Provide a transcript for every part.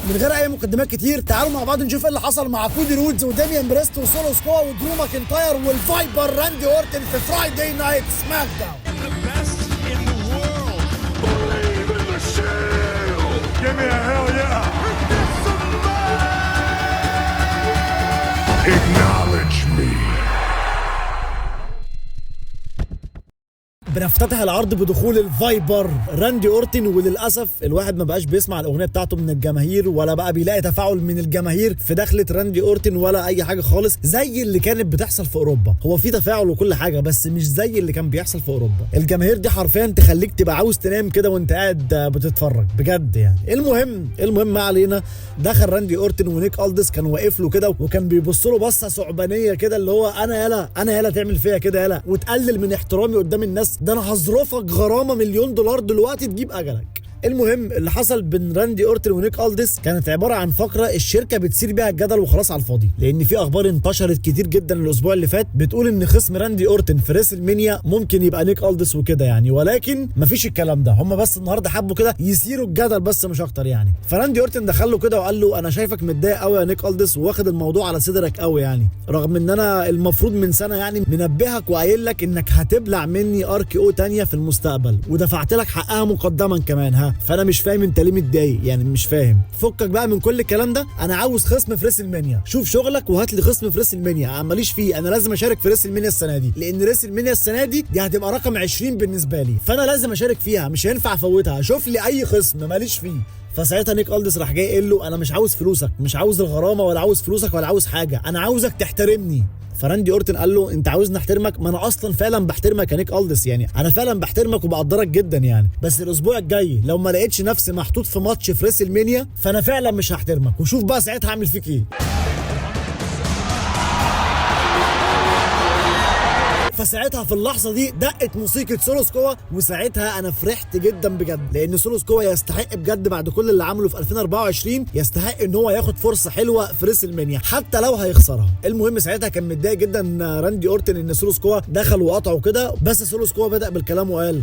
من غير اي مقدمات كتير تعالوا مع بعض نشوف ايه اللي حصل مع كودي رودز وداميان بريست وسولو سكوا ودرو ماكنتاير والفايبر راندي اورتن في فرايداي نايت سماك داون. Give me a hell yeah! Acknowledge me. بنفتتح العرض بدخول الفايبر راندي اورتن، وللاسف الواحد ما بقاش بيسمع الاغنيه بتاعته من الجماهير ولا بقى بيلاقي تفاعل من الجماهير في دخله راندي اورتن ولا اي حاجه خالص زي اللي كانت بتحصل في اوروبا. هو في تفاعل وكل حاجه بس مش زي اللي كان بيحصل في اوروبا. الجماهير دي حرفيا تخليك تبقى عاوز تنام كده وانت قاعد بتتفرج بجد يعني. المهم ما علينا، دخل راندي اورتن ونيك ألدس كان واقف له كده وكان بيبص له بصه ثعبانيه كده اللي هو انا يالا تعمل فيا كده يالا وتقلل من احترامي قدام الناس، ده انا هظرفك غرامه $1,000,000 دلوقتي تجيب اجلك. المهم اللي حصل بين راندي اورتن ونيك ألدس كانت عباره عن فقره الشركه بتثير بيها الجدل وخلاص على الفاضي، لان في اخبار انتشرت كتير جدا الاسبوع اللي فات بتقول ان خصم راندي اورتن في ريسل مانيا ممكن يبقى نيك ألدس وكده يعني، ولكن مفيش الكلام ده. هم بس النهارده حبوا كده يثيروا الجدل بس مش اكتر يعني. فراندي اورتن دخل له كده وقال له انا شايفك متضايق قوي يا نيك ألدس واخد الموضوع على صدرك قوي يعني، رغم ان انا المفروض من سنه يعني منبهك وقايل لك انك هتبلع مني RKO تانية في المستقبل ودفعت لك حقها مقدما كمان فانا مش فاهم انت ليه متضايق يعني، مش فاهم. فكك بقى من كل الكلام ده، انا عاوز خصم في ريسل مانيا، شوف شغلك وهات لي خصم في ريسل مانيا، ماليش فيه، انا لازم اشارك في ريسل مانيا السنه دي لان ريسل مانيا السنه دي هتبقى رقم 20 بالنسبه لي، فانا لازم اشارك فيها مش هينفع افوتها، شوف لي اي خصم ماليش فيه. فساعتها نيك ألدس راح جاي قال له انا مش عاوز فلوسك، مش عاوز الغرامه ولا عاوز فلوسك ولا عاوز حاجه، انا عاوزك تحترمني. فراندي اورتن قال له انت عاوزني احترمك؟ ما انا اصلا فعلا بحترمك يا نيك ألدس يعني، انا فعلا بحترمك وبقدرك جدا يعني، بس الاسبوع الجاي لو ما لقيتش نفسي محطوط في ماتش في ريسل مانيا فانا فعلا مش هحترمك، وشوف بقى ساعتها هعمل فيك ايه. فساعتها في اللحظه دي دقت موسيقى سولو سكوا، وساعتها انا فرحت جدا بجد لان سولو سكوا يستحق بجد بعد كل اللي عمله في 2024 يستحق ان هو ياخد فرصه حلوه في ريسل مانيا حتى لو هيخسرها. المهم ساعتها كان متضايق جدا راندي اورتن ان سولو سكوا دخل وقطعه كده، بس سولو سكوا بدأ بالكلام وقال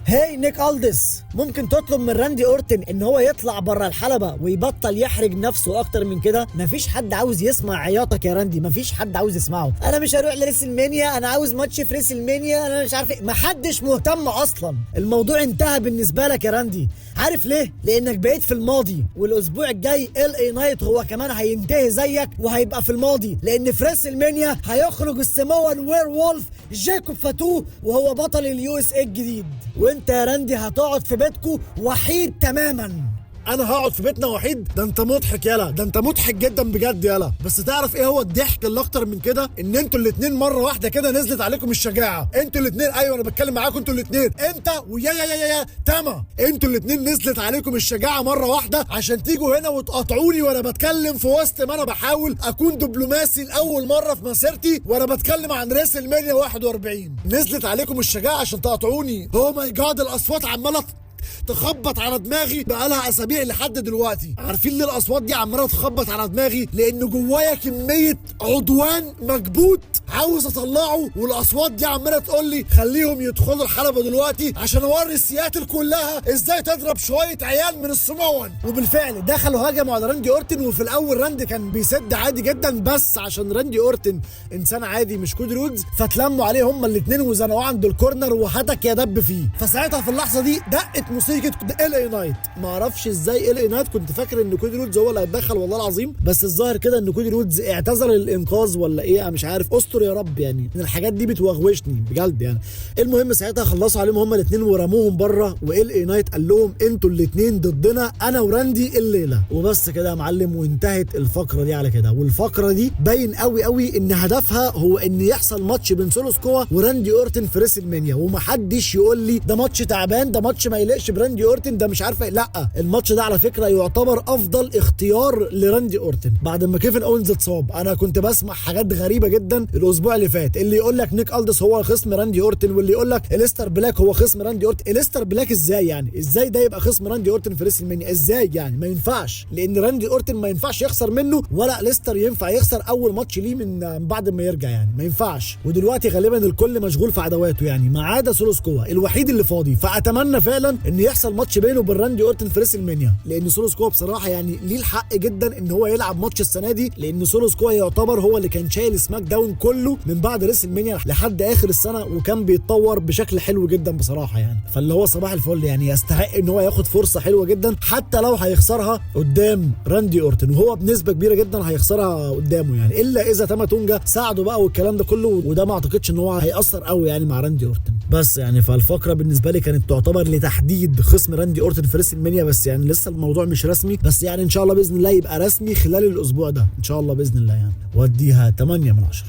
هاي نيك ألدس، ممكن تطلب من راندي اورتن ان هو يطلع بره الحلبة ويبطل يحرج نفسه اكتر من كده؟ مفيش حد عاوز يسمع عياطك يا راندي، مفيش حد عاوز يسمعه، انا مش هروح لريسل مانيا، انا عاوز ماتش في ريسل مانيا، انا مش عارف ايه، محدش مهتم اصلا، الموضوع انتهى بالنسبة لك يا راندي. عارف ليه؟ لانك بقيت في الماضي، والاسبوع الجاي LA نايت هو كمان هينتهي زيك وهيبقى في الماضي، لان في ريسل مانيا هيخرج السموان وير وولف جاكوب فاتو وهو بطل USA الجديد، وانت يا راندي هتقعد في بيتكو وحيد تماما. انا هقعد في بيتنا وحيد؟ ده انت مضحك يالا، ده انت مضحك جدا بجد يالا. بس تعرف ايه هو الضحك اللي اكتر من كده؟ ان انتوا الاتنين مره واحده كده نزلت عليكم الشجاعه، انتوا الاتنين، ايوه انا بتكلم معاكم انتوا الاتنين، انت ويا تاما، انتوا الاتنين نزلت عليكم الشجاعه مره واحده عشان تيجوا هنا وتقاطعوني وانا بتكلم في وسط ما انا بحاول اكون دبلوماسي لاول مره في مسيرتي وانا بتكلم عن ريسل مانيا 41. نزلت عليكم الشجاعه عشان تقاطعوني. اوه ماي جاد، الاصوات عماله تخبط على دماغي بقالها اسابيع لحد دلوقتي. عارفين ليه الاصوات دي عماله تخبط على دماغي؟ لان جوايا كميه عدوان مكبوت عاوز اطلعه، والاصوات دي عماله تقول لي خليهم يدخلوا الحلبه دلوقتي عشان اوري سياتل كلها ازاي تضرب شويه عيال من السمون. وبالفعل دخلوا هجموا على راندي اورتن، وفي الاول راندي كان بيسد عادي جدا، بس عشان راندي اورتن انسان عادي مش كودي رودز فتلموا عليه هما الاثنين وزنقوه عند الكورنر وهتك يا دب فيه. فساعتها في اللحظه دي دقت موسيقى LA نايت. ما اعرفش ازاي LA نايت كنت فاكر ان كودي رودز هو اللي هيتدخل والله العظيم، بس الظاهر كده ان كودي رودز اعتذر للانقاذ ولا ايه، انا مش عارف، استر يا رب يعني، من الحاجات دي بتوغوشني بجد يعني. المهم ساعتها خلصوا عليهم هما الاثنين ورموهم بره، وLA نايت قال لهم انتوا الاثنين ضدنا انا وراندي الليله، وبس كده يا معلم، وانتهت الفقره دي على كده. والفقره دي باين قوي قوي ان هدفها هو ان يحصل ماتش بين سولو سكوا وراندي اورتن في ريسل مانيا، ومحدش يقول لي ده ماتش تعبان، ده ماتش ما يليقش براندي اورتن، ده مش عارفه. لا، الماتش ده على فكره يعتبر افضل اختيار لراندي اورتن بعد ما كيفن اونز اتصاب. انا كنت بسمع حاجات غريبه جدا الاسبوع اللي فات، اللي يقول لك نيك ألدس هو خصم راندي اورتن، واللي يقول لك إليستر بلاك هو خصم راندي اورتن. إليستر بلاك ازاي يعني؟ ازاي ده يبقى خصم راندي اورتن في ريسل مانيا؟ ازاي يعني؟ ما ينفعش، لان راندي اورتن ما ينفعش يخسر منه، ولا إليستر ينفع يخسر اول ماتش ليه من بعد ما يرجع يعني، ما ينفعش. ودلوقتي غالبا الكل مشغول في عدواته يعني، ما عدا سولو سكوا الوحيد اللي فاضي. فاتمنى فعلا ان يحصل ماتش بينه وبين راندي اورتن في ريسل مانيا، لان سولو سكوا بصراحه يعني ليه الحق جدا ان هو يلعب ماتش السنه دي، لان سولو سكوا يعتبر هو اللي كان شايل سماك داون كله من بعد ريسل مانيا لحد اخر السنه، وكان بيتطور بشكل حلو جدا بصراحه يعني. فاللي هو صباح الفل يعني يستحق ان هو ياخد فرصه حلوه جدا، حتى لو هيخسرها قدام راندي اورتن، وهو بنسبه كبيره جدا هيخسرها قدامه يعني، الا اذا تاما تونجا ساعده بقى والكلام ده كله، وده ما اعتقدش ان هو هيأثر قوي يعني مع راندي اورتن. بس يعني فالفقره بالنسبه لي كانت تعتبر لتحديد خصم راندي اورتن في ريسل مانيا، بس يعني لسه الموضوع مش رسمي، بس يعني ان شاء الله باذن الله يبقى رسمي خلال الاسبوع ده ان شاء الله باذن الله يعني، واديها 8 من 10.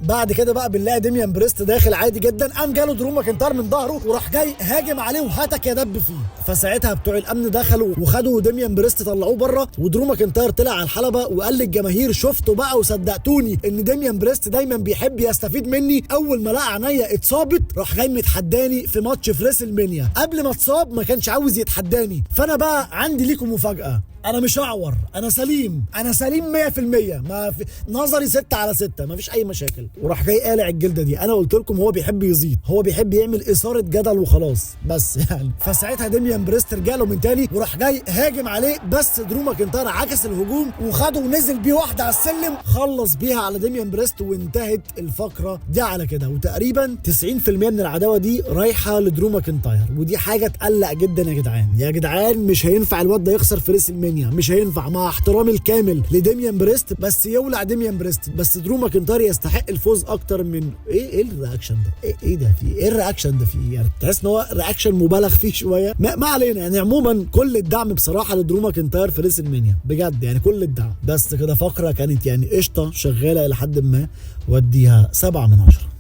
بعد كده بقى بنلاقي ديميان بريست داخل عادي جدا، قام جاله درو ماكنتاير من ظهره وراح جاي هاجم عليه وهتك يدب فيه، فساعتها بتوع الامن دخلوا وخدوا ديميان بريست طلعوه بره، ودرو ماكنتاير طلع على الحلبه وقال للجماهير شفتوا بقى وصدقتوني ان ديميان بريست دايما بيحب يستفيد مني، اول ما لقى عينيا اتصابت راح جاي متحداني في ماتش في ريسل مانيا، قبل ما اتصاب ما كانش عاوز يتحداني، فانا بقى عندي ليكم مفاجاه، انا مش هعور، انا سليم 100%، ما في نظري 6/6 ما فيش اي مشاكل، وراح جاي قالع الجلده دي. انا قلت لكم هو بيحب يزيد، هو بيحب يعمل اثاره جدل وخلاص بس يعني. فساعتها ديميان بريست رجع له من تاني وراح جاي هاجم عليه، بس درو ماكنتاير عكس الهجوم وخده ونزل بيه واحده على السلم، خلص بيها على ديميان بريست، وانتهت الفقره دي على كده. وتقريبا 90% من العداوه دي رايحه لدرو ماكنتاير، ودي حاجه تقلق جدا يا جدعان. يا جدعان مش هينفع الواد ده يخسر في ريسل مانيا، مش هينفع، مع احترامي الكامل لديميان بريست، بس يولع ديميان بريست، بس درو ماكنتاير يستحق الفوز اكتر من ايه الرياكشن ده؟ ايه ده فيه؟ ايه الرياكشن ده فيه؟ يعني تحس ان هو رياكشن مبالغ فيه شويه، ما علينا يعني. عموما كل الدعم بصراحه لدرو ماكنتاير في ريسل مانيا بجد يعني، كل الدعم. بس كده فقره كانت يعني قشطه شغاله الى حد ما، وديها 7 من 10.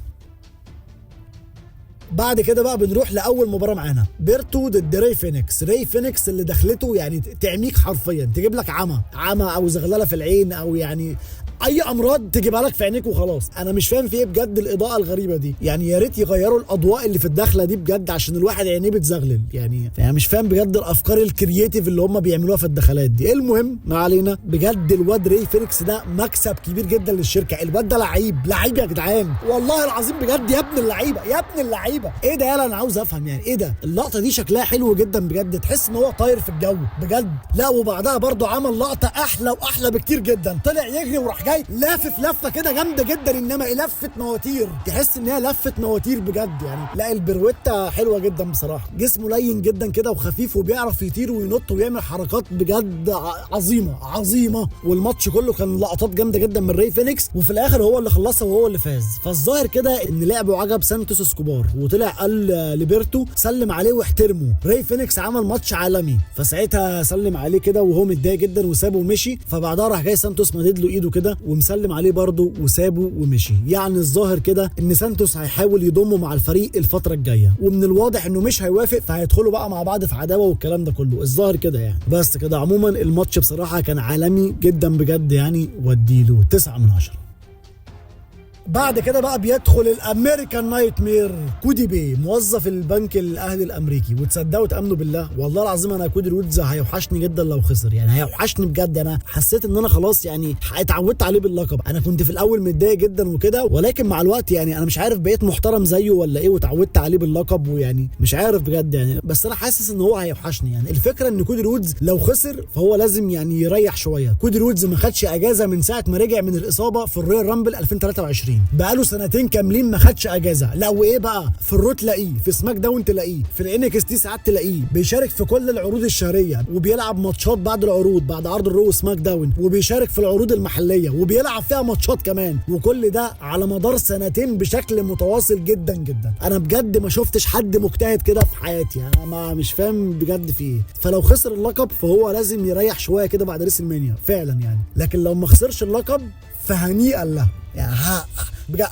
بعد كده بقى بنروح لاول مباراه معانا، بيرتو ضد راي فينيكس. راي فينيكس اللي دخلته يعني تعميك حرفيا، تجيب لك عمى او زغلله في العين، او يعني اي امراض تجيبها لك في عينيك وخلاص. انا مش فاهم في ايه بجد الاضاءه الغريبه دي يعني، يا ريت يغيروا الاضواء اللي في الدخله دي بجد، عشان الواحد عينيه بتزغلل يعني مش فاهم بجد الافكار الكرييتيف اللي هم بيعملوها في الدخلات دي. المهم ما علينا، بجد الواد راي فينيكس ده مكسب كبير جدا للشركه، الواد ده لعيب يا جدعان والله العظيم بجد، يا ابن اللعيبه ايه ده؟ يلا انا عاوز افهم يعني ايه ده. اللقطه دي شكلها حلو جدا بجد، تحس ان هو طاير في الجو بجد. لا وبعدها برضو عمل لقطه احلى بكتير جدا، طلع يجري وراح جاي لافف لفه كده جامده جدا، انما لفه مواتير، تحس ان هي لفه مواتير بجد يعني. لا البرويتا حلوه جدا بصراحه، جسمه لين جدا كده وخفيف، وبيعرف يطير وينط ويعمل حركات بجد عظيمه. والماتش كله كان لقطات جامده جدا من راي فينيكس، وفي الاخر هو اللي خلصها وهو اللي فاز. فالظاهر كده ان لعبه عجب سانتوس اسكوبار، وطلع قال لبيرتو سلم عليه واحترمه. راي فينيكس عمل ماتش عالمي، فساعتها سلم عليه كده وهو متضايق جدا وسابه ومشي. فبعدها راح جاي سانتوس مدد له ايده كده ومسلم عليه برضه وسابه ومشي. يعني الظاهر كده ان سانتوس هيحاول يضمه مع الفريق الفتره الجايه، ومن الواضح انه مش هيوافق، فهيدخلوا بقى مع بعض في عداوه والكلام ده كله، الظاهر كده يعني. بس كده عموما الماتش بصراحه كان عالمي جدا بجد يعني، وديله 9 من 10. بعد كده بقى بيدخل الامريكان نايت مير كودي بي، موظف البنك الاهلي الامريكي. وتصدقوا تامنوا بالله والله العظيم انا كودي رودز هيوحشني جدا لو خسر يعني، هيوحشني بجد. انا حسيت ان انا خلاص يعني اتعودت عليه باللقب. انا كنت في الاول متضايق جدا وكده، ولكن مع الوقت يعني انا مش عارف بقيت محترم زيه ولا ايه، واتعودت عليه باللقب، ويعني مش عارف بجد يعني. بس انا حاسس ان هو هيوحشني يعني. الفكره ان كودي رودز لو خسر فهو لازم يعني يريح شويه. كودي رودز ما خدش اجازه من ساعه ما رجع من الاصابه في الرويال رامبل 2023، بقاله سنتين كاملين ما خدش اجازه. لا وايه بقى، في الرو تلاقيه، في سماك داون تلاقيه، في الانكس تي ساعات تلاقيه، بيشارك في كل العروض الشهريه، وبيلعب ماتشات بعد العروض، بعد عرض الرو سماك داون، وبيشارك في العروض المحليه وبيلعب فيها ماتشات كمان، وكل ده على مدار سنتين بشكل متواصل جدا جدا. انا بجد ما شفتش حد مجتهد كده في حياتي، انا ما مش فاهم بجد في ايه. فلو خسر اللقب فهو لازم يريح شويه كده بعد ريسل مانيا فعلا يعني. لكن لو ما خسرش اللقب فهنيئا له يعني،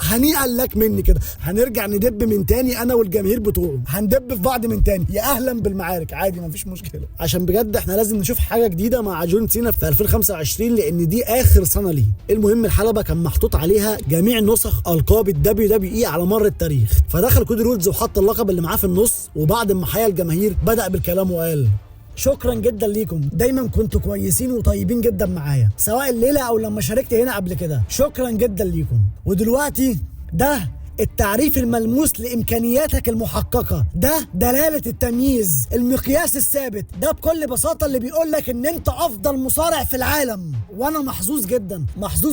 هنيئا لك مني كده. هنرجع ندب من تاني انا والجماهير بتوعه، هندب في بعض من تاني، يا اهلا بالمعارك عادي مفيش مشكله. عشان بجد احنا لازم نشوف حاجه جديده مع جون سينا في 2025، لان دي اخر سنه ليه. المهم الحلبه كان محطوط عليها جميع نسخ القاب الدبليو دبليو اي على مر التاريخ، فدخل كودي رودز وحط اللقب اللي معاه في النص، وبعد ما حيا الجماهير بدا بالكلام وقال شكرا جدا ليكم، دايما كنتوا كويسين وطيبين جدا معايا، سواء الليله او لما شاركت هنا قبل كده. شكرا جدا ليكم. ودلوقتي ده التعريف الملموس لامكانياتك المحققه، ده دلاله التمييز، المقياس الثابت، ده بكل بساطه اللي بيقول لك ان انت افضل مصارع في العالم. وانا محظوظ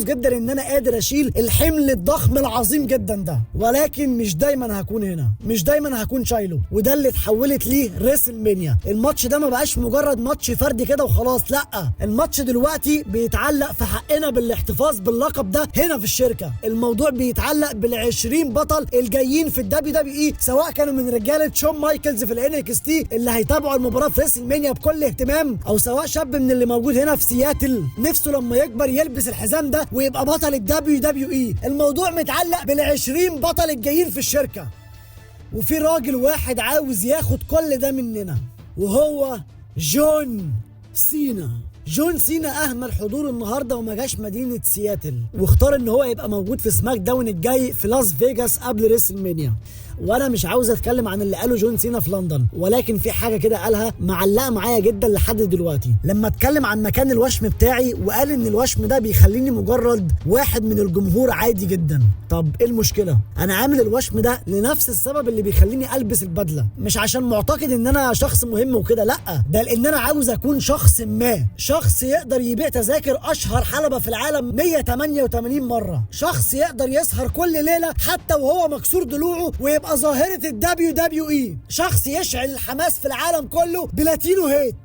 جدا ان انا قادر اشيل الحمل الضخم العظيم جدا ده، ولكن مش دايما هكون هنا، مش دايما هكون شايله، وده اللي اتحولت ليه ريسلمانيا. الماتش ده ما بقاش مجرد ماتش فردي كده وخلاص، لا، الماتش دلوقتي بيتعلق في حقنا بالاحتفاظ باللقب ده هنا في الشركه. الموضوع بيتعلق بال20 بطل الجايين في الدبليو دبليو اي، سواء كانوا من رجاله شون مايكلز في الNXT اللي هيتابعوا المباراه في ريسلمانيا بكل اهتمام، او سواء شاب من اللي موجود هنا في سياتل نفسه لما يكبر يلبس الحزام ده ويبقى بطل الدبليو دبليو اي. الموضوع متعلق بال20 بطل الجايين في الشركه، وفي راجل واحد عاوز ياخد كل ده مننا، وهو جون سينا. جون سينا اهمل حضور النهارده وما جاش مدينه سياتل، واختار ان هو يبقى موجود في سماك داون الجاي في لاس فيجاس قبل ريسلمانيا. وانا مش عاوز اتكلم عن اللي قاله جون سينا في لندن، ولكن في حاجه كده قالها معلقه معايا جدا لحد دلوقتي، لما اتكلم عن مكان الوشم بتاعي وقال ان الوشم ده بيخليني مجرد واحد من الجمهور عادي جدا. طب ايه المشكله؟ انا عامل الوشم ده لنفس السبب اللي بيخليني البس البدله، مش عشان معتقد ان انا شخص مهم وكده، لا، ده لان انا عاوز اكون شخص ما، شخص يقدر يبيع تذاكر اشهر حلبه في العالم 188 مره، شخص يقدر يسهر كل ليله حتى وهو مكسور ضلوعه ويبقى ظاهرة الدبليو دبليو اي، شخص يشعل الحماس في العالم كله بلاتينو هيت،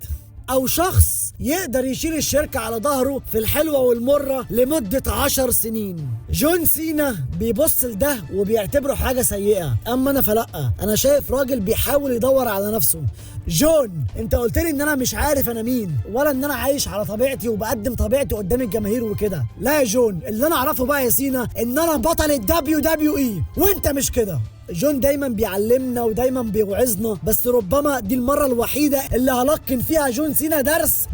او شخص يقدر يشيل الشركة على ظهره في الحلوة والمرة لمدة 10 سنين. جون سينا بيبص لده وبيعتبره حاجة سيئة، اما انا فلا، انا شايف راجل بيحاول يدور على نفسه. جون، انت قلت لي ان انا مش عارف انا مين، ولا ان انا عايش على طبيعتي وبقدم طبيعتي قدام الجماهير وكده. لا يا جون، اللي انا اعرفه بقى يا سينا ان انا بطل الدبليو دبليو اي، وانت مش كده. جون دايما بيعلمنا ودايما بيوعظنا، بس ربما دي المره الوحيده اللي هلقن فيها جون سينا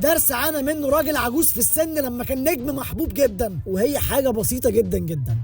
درس عانى منه راجل عجوز في السن لما كان نجم محبوب جدا، وهي حاجه بسيطه جدا جدا.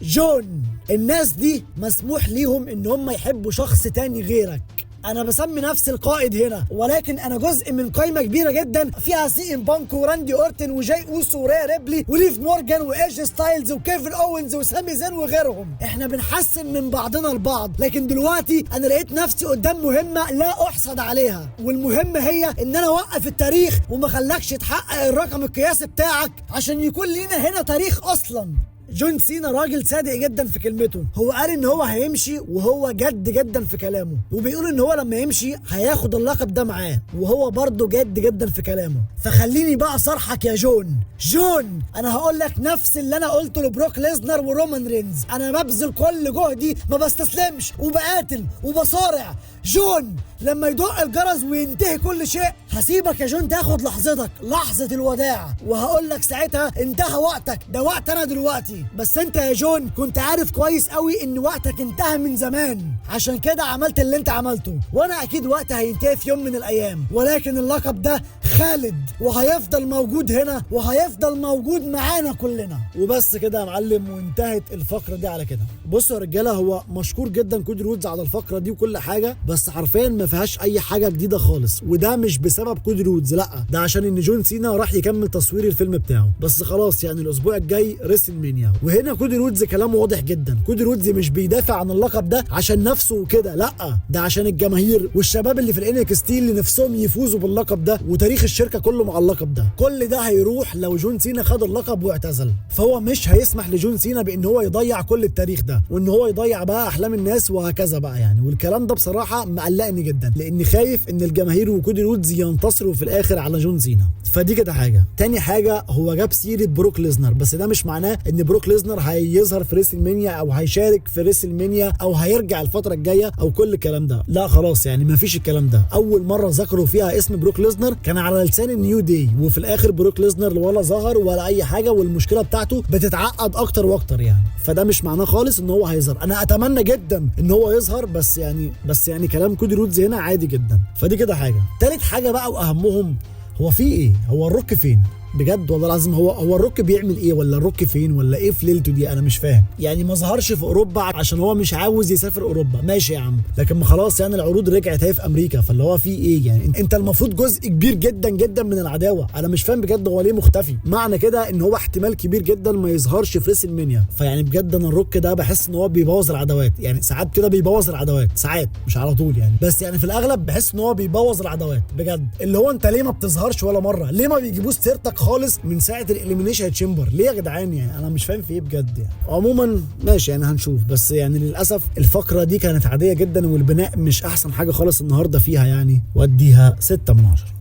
جون، الناس دي مسموح ليهم ان هم يحبوا شخص تاني غيرك. انا بسمي نفسي القائد هنا، ولكن انا جزء من قائمه كبيره جدا فيها سي ام بانك وراندي اورتن وجاي اوسو وريا ريبلي وليف مورجان وايج ستايلز وكيفن اوينز وسامي زين وغيرهم. احنا بنحسن من بعضنا البعض، لكن دلوقتي انا لقيت نفسي قدام مهمه لا احسد عليها، والمهمه هي ان انا اوقف التاريخ وما خلاكش تحقق الرقم القياسي بتاعك عشان يكون لينا هنا تاريخ اصلا. جون سينا راجل صادق جدا في كلمته، هو قال ان هو هيمشي وهو جد جدا في كلامه، وبيقول ان هو لما يمشي هياخد اللقب ده معاه، وهو برضه جد جدا في كلامه. فخليني بقى صرحك يا جون، انا هقول لك نفس اللي انا قلته لبروك ليزنر ورومان رينز، انا ببذل كل جهدي، ما بستسلمش وبقاتل وبصارع. جون، لما يدق الجرس وينتهي كل شيء هسيبك يا جون تاخد لحظتك، لحظة الوداع، وهقول لك ساعتها انتهى وقتك، ده وقت انا دلوقتي. بس انت يا جون كنت عارف كويس قوي ان وقتك انتهى من زمان، عشان كده عملت اللي انت عملته، وانا اكيد وقتي هينتهي في يوم من الايام، ولكن اللقب ده خالد وهيفضل موجود هنا وهيفضل موجود معانا كلنا. وبس كده يا معلم، وانتهت الفقرة دي على كده. بصوا يا رجالة، هو مشكور جدا كودي رودز على الفقرة دي وكل حاجة، بس حرفيا ما فيهاش اي حاجة جديدة خالص، وده مش بسبب كودي رودز، لا، ده عشان ان جون سينا راح يكمل تصوير الفيلم بتاعه. بس خلاص يعني الاسبوع الجاي ريسلمانيا، وهنا كودي رودز كلامه واضح جدا. كودي رودز مش بيدافع عن اللقب ده عشان نفسه وكده، لا، ده عشان الجماهير والشباب اللي في الNXT اللي نفسهم يفوزوا باللقب ده، وتاريخ الشركة كله مع اللقب ده. كل ده هيروح لو جون سينا خد اللقب واعتزل، فهو مش هيسمح لجون سينا بان هو يضيع كل التاريخ ده، وان هو يضيع بقى احلام الناس وهكذا بقى يعني. والكلام ده بصراحة مقلقني جدا، لاني خايف ان الجماهير وكودي رودز ينتصروا في الاخر على جون سينا. فدي كده حاجة. تاني حاجة، هو جاب سيرة بروك ليزنر، بس ده مش معناه ان بروك ليزنر هيظهر في ريسلمانيا او هيشارك في ريسلمانيا او هيرجع الفترة الجاية او كل الكلام ده، لا خلاص يعني مفيش الكلام ده. اول مرة ذكروا فيها اسم بروك ليزنر كان على لسان النيو داي، وفي الاخر بروك ليزنر ولا ظهر ولا اي حاجة، والمشكلة بتاعته بتتعقد اكتر واكتر يعني. فده مش معناه خالص ان هو هيظهر، انا اتمنى جدا ان هو يظهر، بس يعني كلام كودي رودز هنا عادي جدا. فدي كده حاجة. تالت حاجة بقى واهمهم، هو في ايه؟ هو الروك فين؟ بجد والله العظيم. هو الروك بيعمل ايه، ولا الروك فين، ولا ايه في ليلته دي؟ انا مش فاهم يعني. ما ظهرش في اوروبا عشان هو مش عاوز يسافر اوروبا، ماشي يا عم، لكن ما خلاص يعني العروض رجعت اهي في امريكا، فاللي هو في ايه يعني؟ انت المفروض جزء كبير جدا جدا من العداوه. انا مش فاهم بجد هو ليه مختفي. معنى كده ان هو احتمال كبير جدا ما يظهرش في ريسل مانيا. فيعني بجد انا الروك ده بحس ان هو بيبوظ العداوات، يعني ساعات كده بيبوظ العداوات، ساعات مش على طول يعني، بس يعني في الاغلب بحس ان هو بيبوظ العداوات بجد. اللي هو انت ليه ما بتظهرش ولا مره؟ ليه ما بيجيبوش سيرتك خالص من ساعه الاليمينيشن تشامبر؟ ليه يا جدعان يعني؟ انا مش فاهم في ايه بجد يعني. عموما ماشي يعني هنشوف، بس يعني للاسف الفقره دي كانت عاديه جدا، والبناء مش احسن حاجه خالص النهارده فيها يعني، واديها 6 من 10.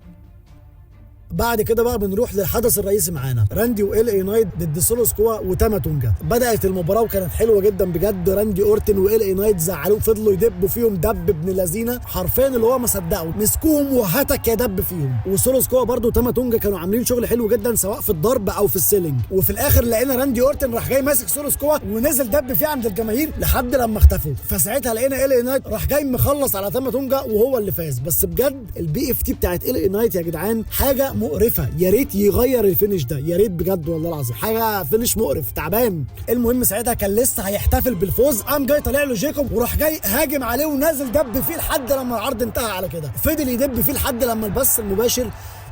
بعد كده بقى بنروح للحدث الرئيسي معانا، راندي وال اي نايت ضد سولو سكوا وتاما تونجا. بدات المباراه وكانت حلوه جدا بجد. راندي اورتن وال اي نايت زعلوه، فضلوا يدبوا فيهم دب ابن لذينه حرفيا، اللي هو ما صدقوا مسكوهم وهتك يا دب فيهم. وسولو سكوا برده وتاما تونجا كانوا عاملين شغل حلو جدا سواء في الضرب او في السيلينج. وفي الاخر لقينا راندي اورتن راح جاي ماسك سولو سكوا ونزل دب فيه عند الجماهير لحد لما اختفوا. فساعتها لقينا ال اي نايت راح جاي مخلص على تاما تونجا وهو اللي فاز. بس بجد البي اف تي بتاعت ال اي نايت يا جدعان حاجه مقرفه، يا ريت يغير الفينش ده، يا ريت بجد والله العظيم، حاجه فينش مقرف تعبان. المهم ساعتها كان لسه هيحتفل بالفوز، قام جاي طالع له جيكوب وراح جاي هاجم عليه ونازل دب فيه لحد لما العرض انتهى. على كده فضل يدب فيه لحد لما البث المباشر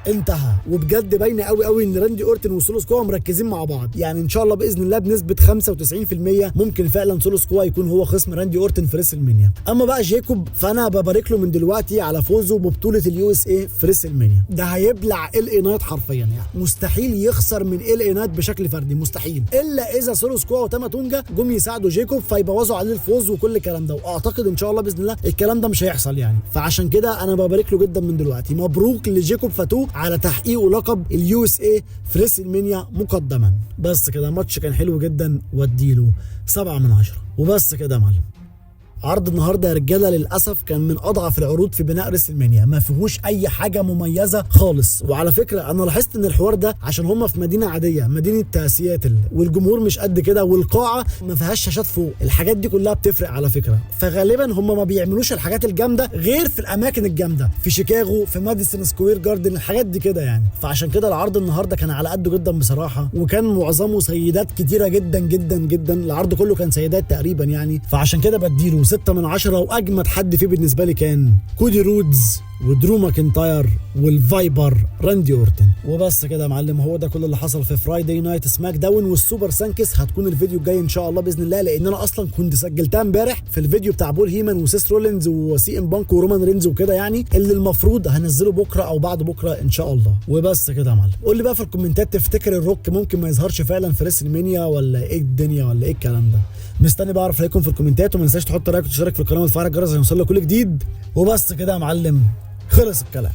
انتهى. وبجد باينه قوي قوي ان راندي اورتن وسولو سكوا مركزين مع بعض، يعني ان شاء الله باذن الله بنسبه 95% ممكن فعلا سولو سكوا يكون هو خصم راندي اورتن في ريسل مانيا. اما بقى جيكوب فانا ببارك له من دلوقتي على فوزه ببطوله اليو اس اي في ريسل مانيا. ده هيبلع ال اي نايت حرفيا يعني، مستحيل يخسر من ال اي نايت بشكل فردي، مستحيل، الا اذا سولو سكوا وتاما تونجا جم يساعدوا جيكوب فيبوظوا عليه الفوز وكل الكلام ده. واعتقد ان شاء الله باذن الله الكلام ده مش هيحصل يعني. فعشان كده انا ببارك له جدا من دلوقتي. مبروك لجيكوب فاتو على تحقيقه لقب اليو اس اي في ريسل مانيا مقدما. بس كده ماتش كان حلو جدا واديله 7 من 10. وبس كده يا معلم. عرض النهارده يا رجاله للاسف كان من اضعف العروض في بناء ريسل مانيا، ما فيهوش اي حاجه مميزه خالص. وعلى فكره انا لاحظت ان الحوار ده عشان هم في مدينه عاديه، مدينه سياتل، والجمهور مش قد كده، والقاعه ما فيهاش شاشات فوق. الحاجات دي كلها بتفرق على فكره. فغالبا هم ما بيعملوش الحاجات الجامده غير في الاماكن الجامده، في شيكاغو، في ماديسون سكوير جاردن، الحاجات دي كده يعني. فعشان كده العرض النهارده كان على قده جدا بصراحه، وكان معظمه سيدات كتيره جدا جدا جدا. العرض كله كان سيدات تقريبا يعني. فعشان كده بديله 6 من 10. واجمد حد فيه بالنسبه لي كان كودي رودز ودرو ماكنتاير والفايبر راندي اورتن. وبس كده يا معلم، هو ده كل اللي حصل في فرايداي نايت سماك داون. والسوبر سانكس هتكون الفيديو الجاي ان شاء الله باذن الله، لان انا اصلا كنت سجلتها امبارح في الفيديو بتاع بول هيمان وسيس رولينز وسي ام بانك ورومان رينز وكده يعني، اللي المفروض هنزله بكره او بعد بكره ان شاء الله. وبس كده يا معلم، قول لي بقى في الكومنتات تفتكر الروك ممكن ما يظهرش فعلا في ريسل مانيا، ولا ايه الدنيا، ولا ايه الكلام ده؟ مستني بقى اعرف رايكم في الكومنتات. وما تنساش تحط رايك وتشترك في القناه وتفعل الجرس عشان يوصلك كل جديد. وبس كده يا معلم، خلص الكلام.